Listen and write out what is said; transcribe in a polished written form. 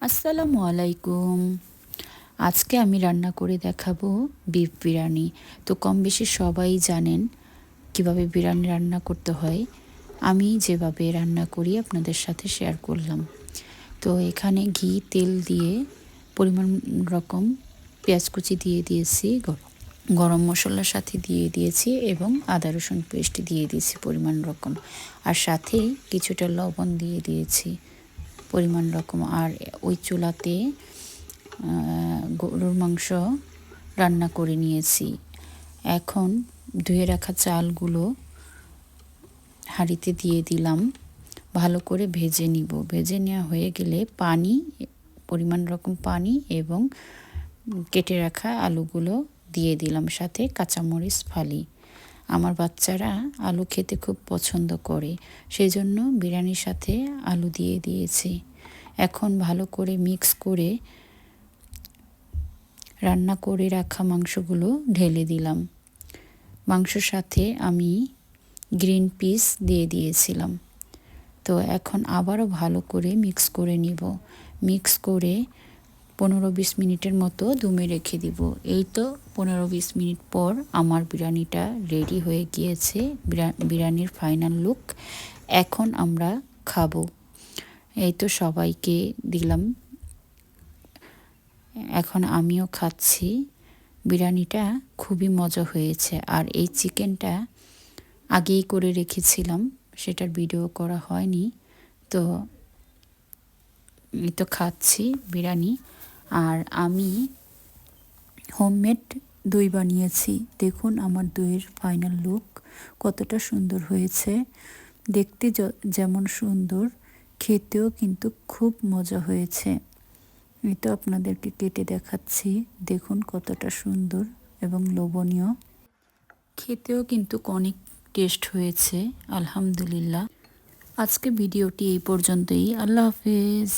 আসসালামু আলাইকুম। আজকে আমি রান্না করে দেখাবো বিফ বিরিয়ানি। তো কম বেশি সবাই জানেন কিভাবে বিরিয়ানি রান্না করতে হয়। আমি যেভাবে রান্না করি আপনাদের সাথে শেয়ার করলাম। তো এখানে ঘি তেল দিয়ে পরিমাণ রকম পেঁয়াজ কুচি দিয়ে দিয়েছি, গরম মশলার সাথে দিয়ে দিয়েছি এবং আদা রসুন পেস্ট দিয়ে দিয়েছি পরিমাণ রকম, আর সাথে কিছুটা লবণ দিয়ে দিয়েছি পরিমাণ রকম। আর ওই চুলাতে গরুর মাংস রান্না করে নিয়েছি। এখন ধুয়ে রাখা চালগুলো হাঁড়িতে দিয়ে দিলাম, ভালো করে ভেজে নিব। ভেজে নেওয়া হয়ে গেলে পানি, পরিমাণ রকম পানি এবং কেটে রাখা আলুগুলো দিয়ে দিলাম, সাথে কাঁচামরিচ ফালি। আমার বাচ্চারা আলু খেতে খুব পছন্দ করে, সেই জন্য বিরিয়ানির সাথে আলু দিয়ে দিয়েছি। এখন ভালো করে মিক্স করে রান্না করে রাখা মাংসগুলো ঢেলে দিলাম। মাংসর সাথে আমি গ্রিন পিস দিয়ে দিয়েছিলাম। তো এখন আবারও ভালো করে মিক্স করে নিব। মিক্স করে 15-20 মিনিটের মতো দমে রেখে দিব। এই তো 15-20 মিনিট পর আমার বিরিয়ানিটা রেডি হয়ে গিয়েছে। বিরিয়ানির ফাইনাল লুক। এখন আমরা খাবো। এই তো সবাইকে দিলাম, এখন আমিও খাচ্ছি। বিরিয়ানিটা খুবই মজা হয়েছে। আর এই চিকেনটা আগেই করে রেখেছিলাম, সেটার ভিডিও করা হয়নি। তো এই তো খাচ্ছি বিরিয়ানি। আর আমি হোমমেড দই বানিয়েছি। দেখুন আমার দইয়ের ফাইনাল লুক কতটা সুন্দর হয়েছে। দেখতে যেমন সুন্দর, খেতেও কিন্তু খুব মজা হয়েছে। এই তো আপনাদেরকে কেটে দেখাচ্ছি, দেখুন কতটা সুন্দর এবং লোভনীয়। খেতেও কিন্তু অনেক টেস্ট হয়েছে, আলহামদুলিল্লাহ। আজকে ভিডিওটি এই পর্যন্তই। আল্লাহ হাফেজ।